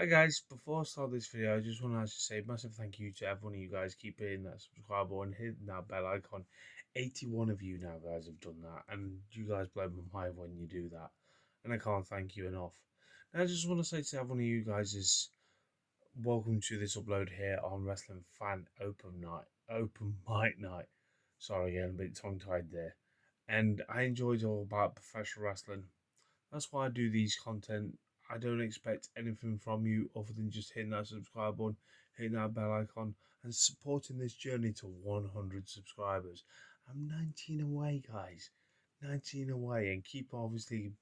Hi guys, before I start this video, I just want to actually say massive thank you to everyone of you guys. Keep hitting that subscribe button, hitting that bell icon. 81 of you now guys have done that, and you guys blow my mind when you do that, and I can't thank you enough. And I just want to say to everyone of you guys is welcome to this upload here on Wrestling Fan Open Mic Night. Sorry again, a bit tongue tied there. And I enjoyed all about professional wrestling. That's why I do these content. I don't expect anything from you other than just hitting that subscribe button, hitting that bell icon, and supporting this journey to 100 subscribers. I'm 19 away, guys. 19 away, and keep obviously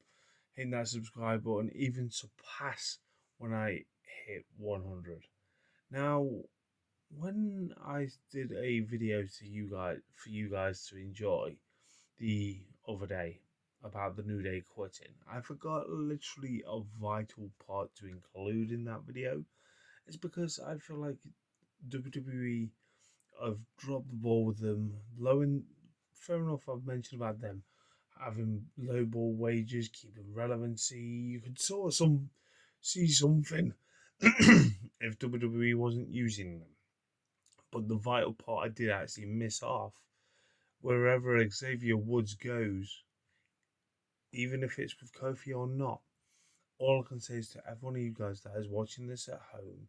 hitting that subscribe button, even surpass when I hit 100. Now, when I did a video to you guys for you guys to enjoy the other day about the New Day quitting, I forgot literally a vital part to include in that video. It's because I feel like WWE have dropped the ball with them. Fair enough, I've mentioned about them having low ball wages, keeping relevancy. You could sort of see something if WWE wasn't using them. But the vital part I did actually miss off. Wherever Xavier Woods goes, even if it's with Kofi or not, all I can say is to every one of you guys that is watching this at home,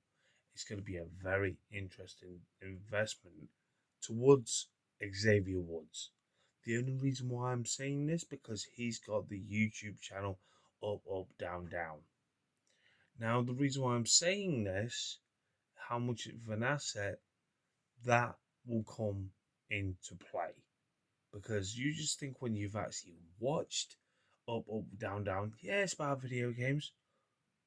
it's going to be a very interesting investment towards Xavier Woods. The only reason why I'm saying this because he's got the YouTube channel Up Up Down Down. Now the reason why I'm saying this, how much of an asset that will come into play. Because you just think when you've actually watched Up Up Down Down, yeah, it's about video games,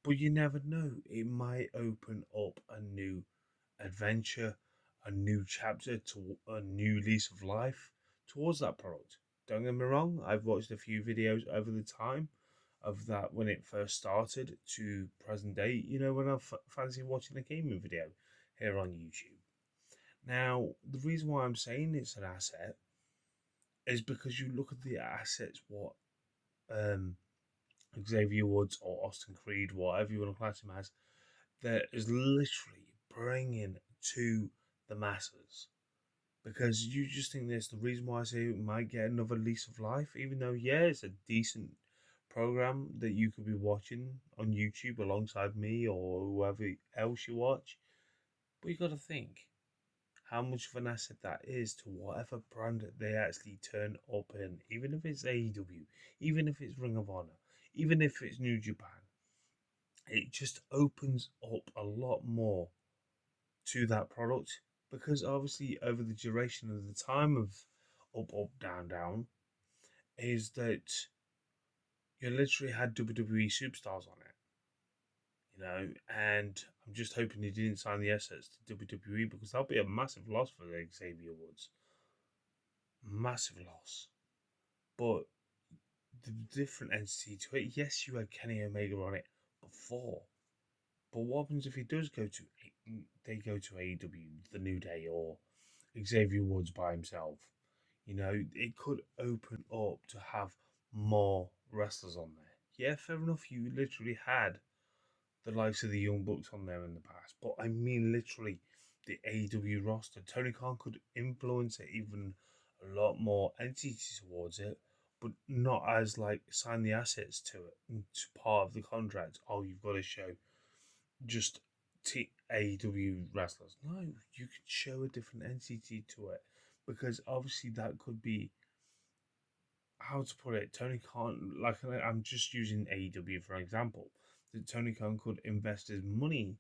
but you never know. It might open up a new adventure, a new chapter, to a new lease of life towards that product. Don't get me wrong, I've watched a few videos over the time of that when it first started to present day, when I fancy watching a gaming video here on YouTube. Now, the reason why I'm saying it's an asset is because you look at the assets, what um, Xavier Woods or Austin Creed, whatever you want to class him as, that is literally bringing to the masses. Because you just think this, the reason why I say it might get another lease of life, even though, yeah, it's a decent program that you could be watching on YouTube alongside me or whoever else you watch. But you got to think how much of an asset that is to whatever brand that they actually turn up in, even if it's AEW, even if it's Ring of Honor, even if it's New Japan. It just opens up a lot more to that product because obviously over the duration of the time of Up Up Down Down is that you literally had WWE superstars on it, and I'm just hoping he didn't sign the assets to WWE because that'll be a massive loss for Xavier Woods. Massive loss. But the different entity to it, yes, you had Kenny Omega on it before. But what happens if he does go to they go to AEW, the New Day, or Xavier Woods by himself? It could open up to have more wrestlers on there. Yeah, fair enough. You literally had the likes of the Young Bucks on there in the past, but I mean literally the AEW roster. Tony Khan could influence it even a lot more entities towards it, but not as like sign the assets to it to part of the contract. Oh, you've got to show just AEW wrestlers. No, you could show a different entity to it because obviously that could be how to put it. Tony Khan, like I'm just using AEW for example. That Tony Khan could invest his money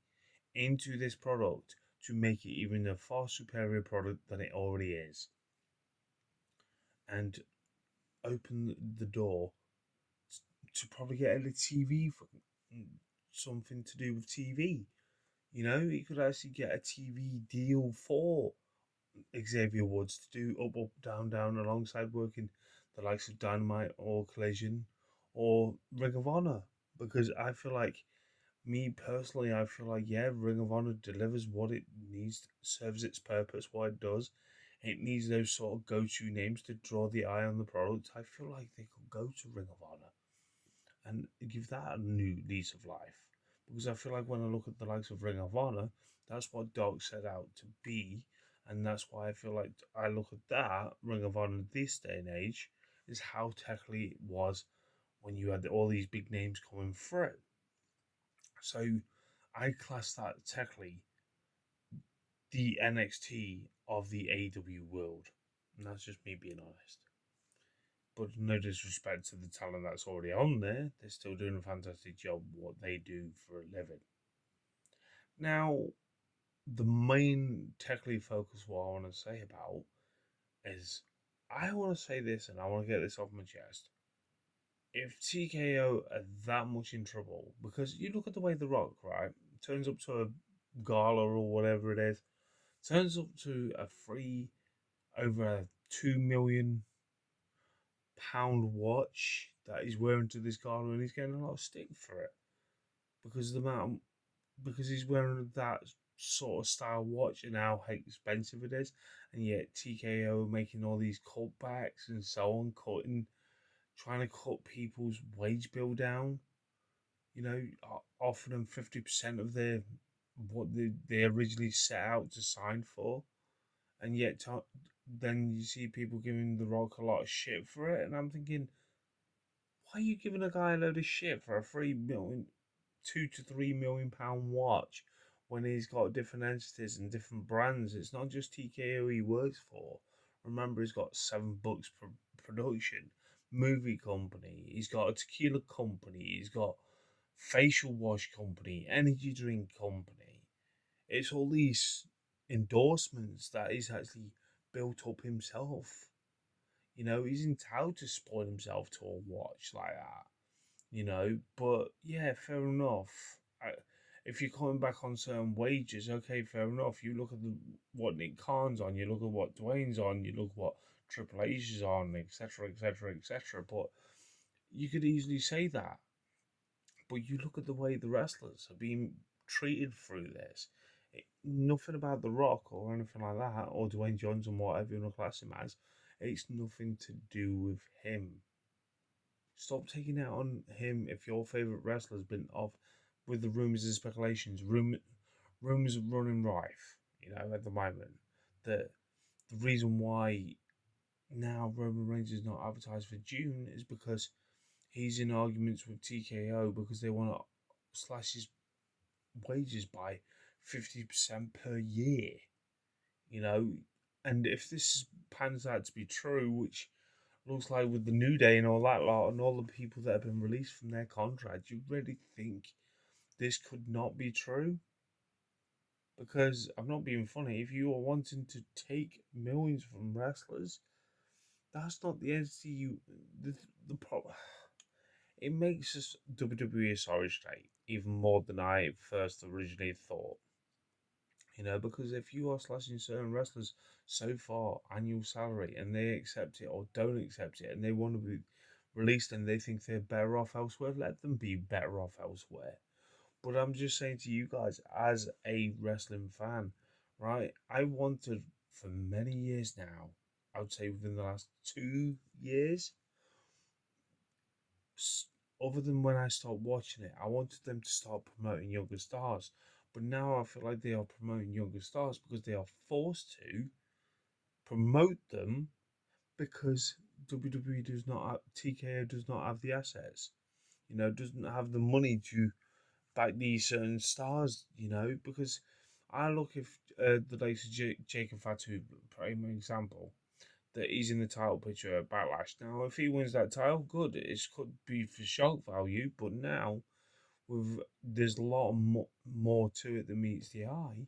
into this product to make it even a far superior product than it already is, and open the door to probably get a TV for something to do with TV. He could actually get a TV deal for Xavier Woods to do Up Up Down Down alongside working the likes of Dynamite or Collision or Ring of Honor. Because I feel like, me personally, I feel like, yeah, Ring of Honor delivers what it needs, serves its purpose, what it does. It needs those sort of go-to names to draw the eye on the product. I feel like they could go to Ring of Honor and give that a new lease of life. because I feel like when I look at the likes of Ring of Honor, that's what Dark set out to be, and that's why I feel like I look at that Ring of Honor this day and age is how technically it was when you had all these big names coming through. So I class that technically the NXT of the AW world, and that's just me being honest. But no disrespect to the talent that's already on there, they're still doing a fantastic job what they do for a living. Now, the main technically focus what I want to say about is I want to say this and I want to get this off my chest. If TKO are that much in trouble, because you look at the way The Rock, right, turns up to a gala or whatever it is, turns up to a free over a £2 million watch that he's wearing to this gala and he's getting a lot of stick for it because of the amount because he's wearing that sort of style watch and how expensive it is, and yet TKO making all these cutbacks and so on, trying to cut people's wage bill down. You know, offering them 50% of their what they originally set out to sign for, and yet then you see people giving The Rock a lot of shit for it, and I'm thinking, why are you giving a guy a load of shit for a 3 million, £2 to £3 million watch when he's got different entities and different brands? It's not just TKO he works for. Remember, he's got 7 Books production, movie company. He's got a tequila company. He's got facial wash company, energy drink company. It's all these endorsements that he's actually built up himself. You know, he's entitled to spoil himself to a watch like that. You know, but yeah, fair enough. If you're coming back on certain wages, okay, fair enough. You look at what Nick Khan's on, you look at what Dwayne's on, you look at what Triple H is on, etc., etc., etc. But you could easily say that. But you look at the way the wrestlers are being treated through this. Nothing about The Rock or anything like that, or Dwayne Johnson, whatever you want to class him as. It's nothing to do with him. Stop taking it on him if your favorite wrestler's been off with the rumors and speculations. Rumors are running rife, you know, at the moment. The the reason why now Roman Reigns is not advertised for June is because he's in arguments with TKO because they want to slash his wages by 50% per year. You know, and if this pans out to be true, which looks like with the New Day and all that lot, and all the people that have been released from their contract, you really think this could not be true? Because I'm not being funny. If you are wanting to take millions from wrestlers, that's not the entity you. The, the problem. It makes us WWE a sorry state even more than I first originally thought. You know, because if you are slashing certain wrestlers so far annual salary and they accept it or don't accept it and they want to be released and they think they're better off elsewhere, let them be better off elsewhere. But I'm just saying to you guys, as a wrestling fan, right? I wanted for many years now, I would say within the last 2 years, other than when I stopped watching it, I wanted them to start promoting younger stars. But now I feel like they are promoting younger stars because they are forced to promote them because WWE does not have, TKO does not have the assets. You know, doesn't have the money to back these certain stars. You know, because I look if the likes of Jacob Fatu, prime example, that he's in the title picture at Backlash. Now, if he wins that title, good. It could be for shock value, but now there's a lot more to it than meets the eye.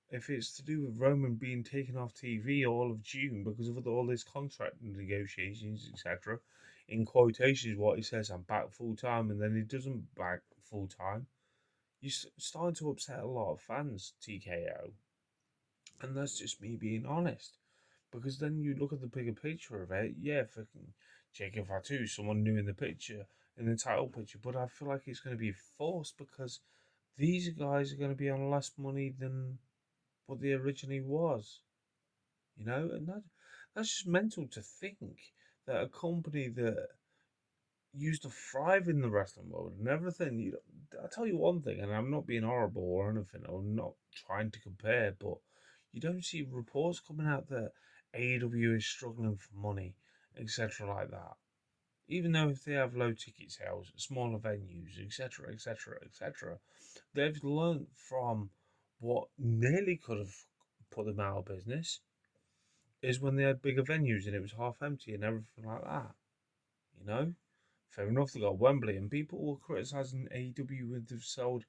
If it's to do with Roman being taken off TV all of June because of all this contract negotiations, etc., in quotations, what he says, I'm back full time, and then he doesn't back full time, you're starting to upset a lot of fans, TKO. And that's just me being honest. Because then you look at the bigger picture of it, yeah, fucking Jacob Fatu, someone new in the picture, in the title picture, but I feel like it's going to be forced because these guys are going to be on less money than what they originally was, you know, and that's just mental to think that a company that used to thrive in the wrestling world and everything. I'll tell you one thing, and I'm not being horrible or anything, I'm not trying to compare, but you don't see reports coming out that AEW is struggling for money, etc., like that. Even though if they have low ticket sales, smaller venues, etc., etc., etc., they've learned from what nearly could have put them out of business is when they had bigger venues and it was half empty and everything like that. You know, fair enough, they got Wembley, and people were criticizing AEW when they've sold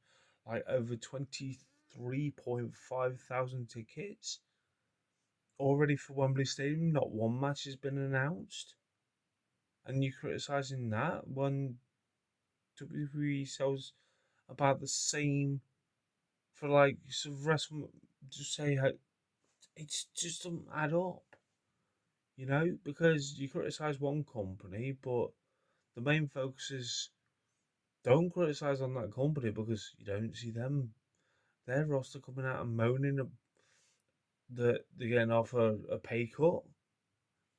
like over 23.5 thousand tickets already for Wembley Stadium. Not one match has been announced, and you're criticizing that when WWE sells about the same for like some wrestling. Just say how it's just doesn't add up, because you criticize one company, but the main focus is don't criticize on that company because you don't see their roster coming out and moaning that they're getting off a pay cut.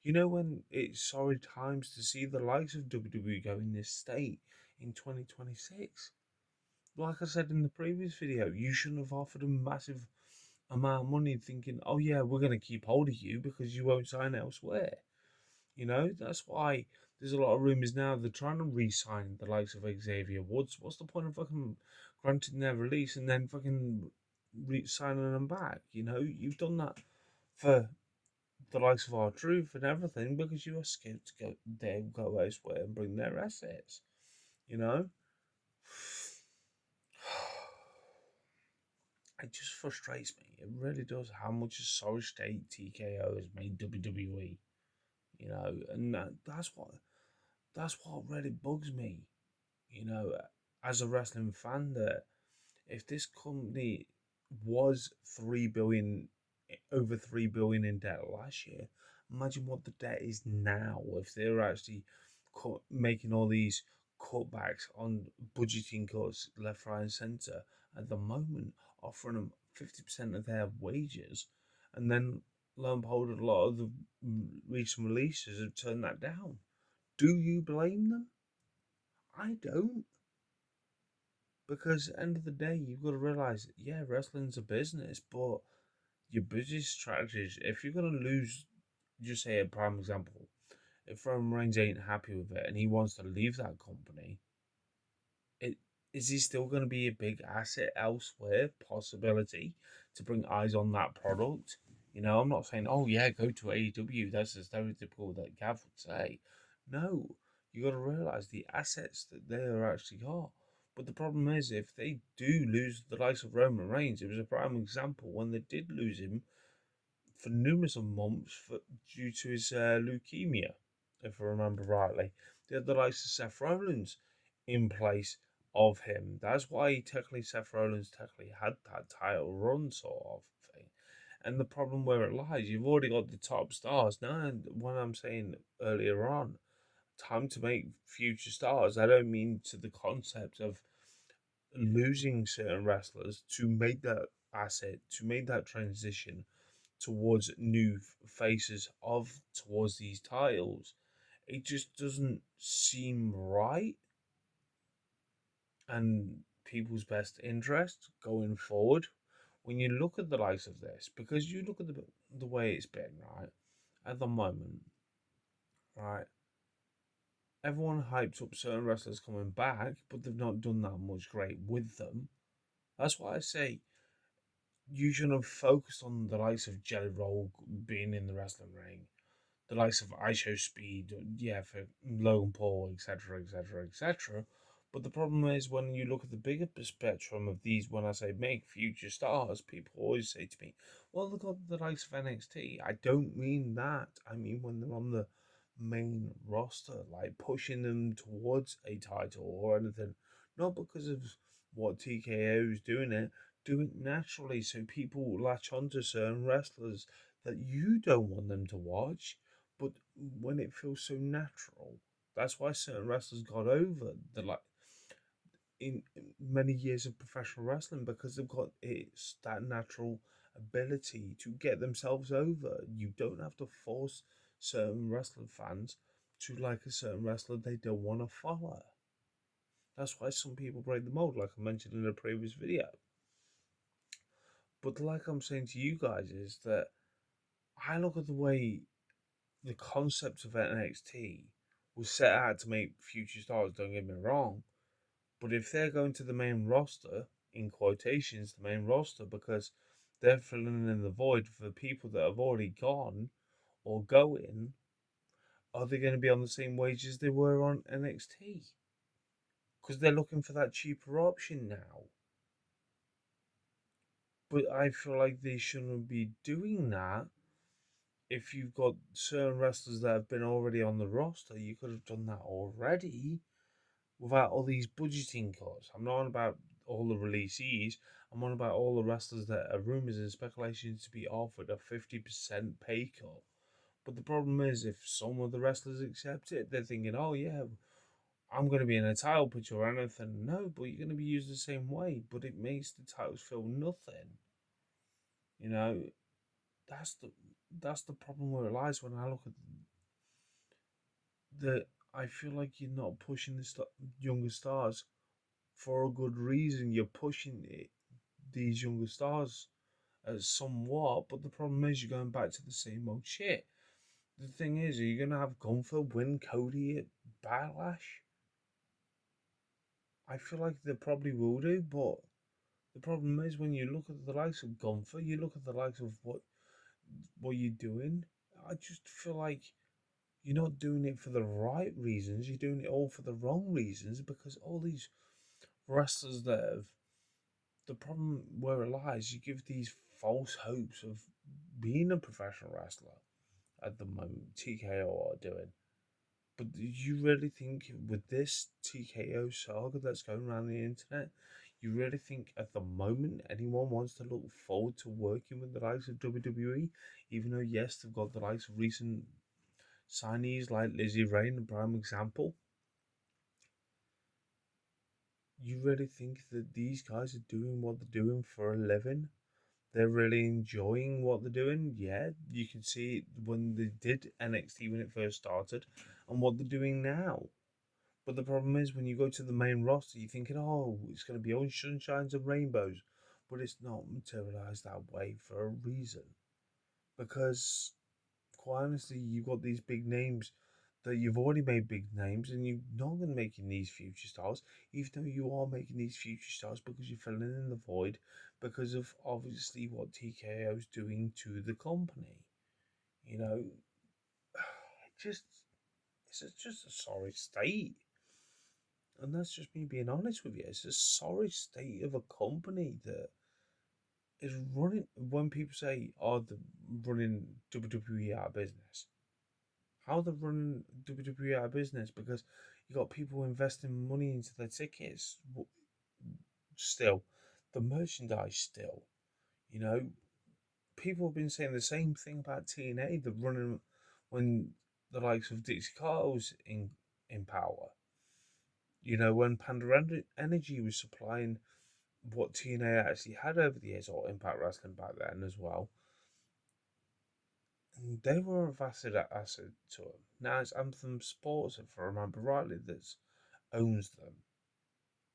When it's sorry times to see the likes of WWE go in this state in 2026. Like I said in the previous video, you shouldn't have offered a massive amount of money thinking, oh yeah, we're going to keep hold of you because you won't sign elsewhere. That's why there's a lot of rumours now they're trying to re-sign the likes of Xavier Woods. What's the point of fucking granting their release and then fucking signing them back? You've done that for the likes of our truth and everything because you were scared to go elsewhere and bring their assets. You know, it just frustrates me. It really does how much a sorry state TKO has made WWE. And that's what really bugs me. you know, as a wrestling fan, that if this company was 3 billion, over 3 billion in debt last year, imagine what the debt is now if they're actually making all these cutbacks on budgeting cuts left, right, and centre at the moment, offering them 50% of their wages, and then lo and behold, a lot of the recent releases have turned that down. Do you blame them? I don't. Because at the end of the day, you've got to realize, yeah, wrestling's a business, but your business strategies, if you're going to lose, just say a prime example, if Roman Reigns ain't happy with it and he wants to leave that company, it is he still going to be a big asset elsewhere? Possibility to bring eyes on that product. I'm not saying, oh yeah, go to AEW. That's the stereotypical that Gav would say. No, you got to realize the assets that they are actually got. But the problem is, if they do lose the likes of Roman Reigns, it was a prime example when they did lose him for numerous of months due to his leukemia, if I remember rightly. They had the likes of Seth Rollins in place of him. That's why Seth Rollins technically had that title run sort of thing. And the problem where it lies, you've already got the top stars. Now, when I'm saying earlier on, time to make future stars, I don't mean to the concept of losing certain wrestlers to make that asset, to make that transition towards new faces towards these titles. It just doesn't seem right and people's best interest going forward when you look at the likes of this, because you look at the way it's been, right, at the moment, right, everyone hypes up certain wrestlers coming back, but they've not done that much great with them. That's why I say you should have focused on the likes of Jelly Roll being in the wrestling ring, the likes of ISO Speed, yeah, for Logan Paul, etc., etc., etc. But the problem is when you look at the bigger spectrum of these, when I say make future stars, people always say to me, well, look at the likes of NXT. I don't mean that. I mean when they're on the main roster, like pushing them towards a title or anything. Not because of what TKO is doing it, do it naturally so people latch onto certain wrestlers that you don't want them to watch, but when it feels so natural. That's why certain wrestlers got over the like in many years of professional wrestling because they've got it's that natural ability to get themselves over. You don't have to force certain wrestling fans to like a certain wrestler they don't want to follow. That's why some people break the mold, like I mentioned in a previous video. But like I'm saying to you guys, is that I look at the way the concept of NXT was set out to make future stars, don't get me wrong. But if they're going to the main roster, in quotations, the main roster, because they're filling in the void for the people that have already gone or going, are they going to be on the same wage as they were on NXT? Because they're looking for that cheaper option now. But I feel like they shouldn't be doing that. If you've got certain wrestlers that have been already on the roster, you could have done that already without all these budgeting cuts. I'm not on about all the releasees. I'm on about all the wrestlers that are rumors and speculations to be offered a 50% pay cut. But the problem is, if some of the wrestlers accept it, they're thinking, oh, yeah, I'm going to be in a title picture or anything. No, but you're going to be used the same way. But it makes the titles feel nothing. You know, that's the that's the problem where it lies when I look at the. I feel like you're not pushing the younger stars for a good reason. You're pushing these younger stars as somewhat, but the problem is you're going back to the same old shit. The thing is, are you going to have Gunther win Cody at Backlash? I feel like they probably will do, but the problem is when you look at the likes of Gunther, you look at the likes of what you're doing. I just feel like you're not doing it for the right reasons. You're doing it all for the wrong reasons because all these wrestlers that have the problem where it lies, you give these false hopes of being a professional wrestler at the moment. TKO are doing. But do you really think with this TKO saga that's going around the internet, you really think at the moment anyone wants to look forward to working with the likes of WWE? Even though, yes, they've got the likes of recent signees like Lizzie Rain, a prime example. You really think that these guys are doing what they're doing for a living? They're really enjoying what they're doing? Yeah, you can see it when they did NXT when it first started and what they're doing now. But the problem is when you go to the main roster, you're thinking, oh, it's going to be all sunshines and rainbows. But it's not materialized that way for a reason. Because, quite honestly, you've got these big names that you've already made big names and you're not going to making these future stars, even though you are making these future stars because you're filling in the void because of obviously what TKO is doing to the company. You know, just it's just a sorry state. And that's just me being honest with you. It's a sorry state of a company that is running. When people say, "Oh, they're running WWE out of business," how they're running WWE out of business? Because you got people investing money into their tickets. Still, the merchandise. Still, you know, people have been saying the same thing about TNA. They're running when the likes of Dixie Carter's in power. You know, when Panda Energy was supplying what TNA actually had over the years, or Impact Wrestling back then as well, they were a vast asset to them. Now it's Anthem Sports, if I remember rightly, that owns them.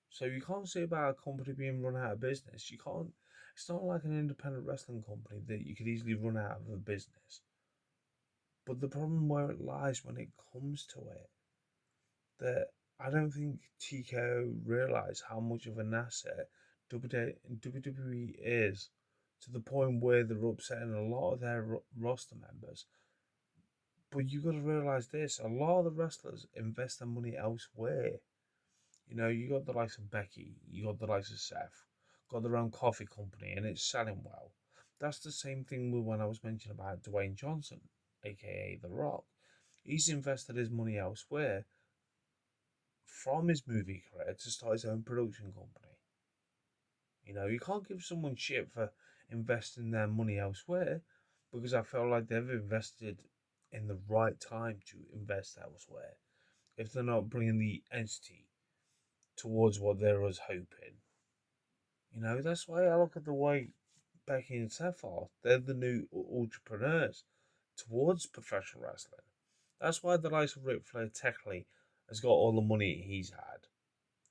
So you can't say about a company being run out of business. You can't. It's not like an independent wrestling company that you could easily run out of a business. But the problem where it lies when it comes to it, that I don't think TKO realise how much of an asset WWE is to the point where they're upsetting a lot of their roster members. But you got to realise this: a lot of the wrestlers invest their money elsewhere. You know, you got the likes of Becky, you got the likes of Seth, got their own coffee company, and it's selling well. That's the same thing with when I was mentioning about Dwayne Johnson, aka The Rock. He's invested his money elsewhere from his movie career to start his own production company. You know, you can't give someone shit for investing their money elsewhere because I feel like they've invested in the right time to invest elsewhere if they're not bringing the entity towards what they was hoping. You know, that's why I look at the way Becky and Seth are. They're the new entrepreneurs towards professional wrestling. That's why the likes of Ric Flair technically has got all the money he's had.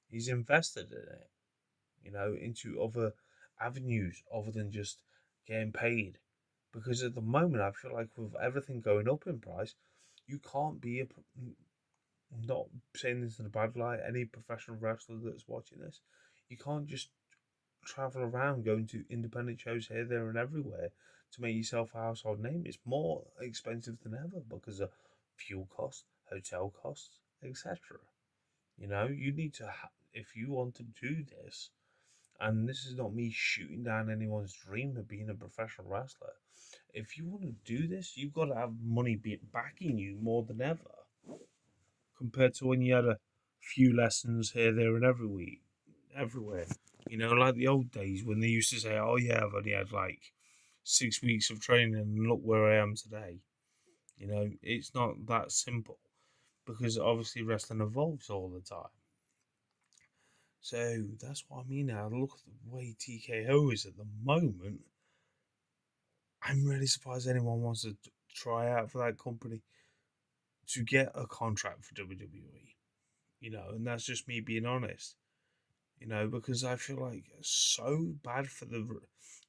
He's invested in it, into other avenues other than just getting paid. Because at the moment, I feel like with everything going up in price, you can't be not saying this in a bad light. Any professional wrestler that's watching this, you can't just travel around going to independent shows here, there, and everywhere to make yourself a household name. It's more expensive than ever because of fuel costs, hotel costs, etc. You need to, if you want to do this, and this is not me shooting down anyone's dream of being a professional wrestler. If you want to do this, you've got to have money backing you more than ever compared to when you had a few lessons here, there, and every week, everywhere. Like the old days when they used to say, "Oh yeah, I've only had like 6 weeks of training, and look where I am today." It's not that simple because obviously wrestling evolves all the time. So that's what I mean. Now look at the way TKO is at the moment. I'm really surprised anyone wants to try out for that company to get a contract for WWE. And that's just me being honest. Because I feel like it's so bad for the.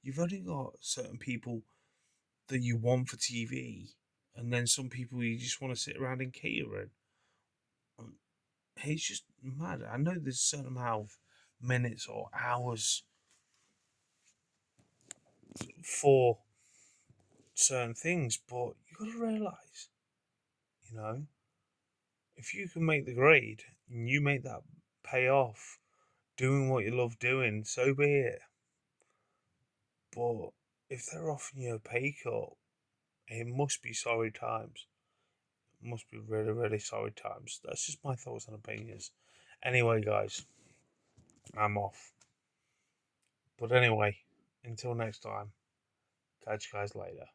You've only got certain people that you want for TV, and then some people you just want to sit around and cater it. It's just mad. I know there's a certain amount of minutes or hours for certain things, but you got to realize, you know, if you can make the grade and you make that pay off doing what you love doing, so be it. But if they're offering you a pay cut, it must be sorry times. It must be really, really sorry times. That's just my thoughts and opinions. Anyway, guys, I'm off. But anyway, until next time, catch you guys later.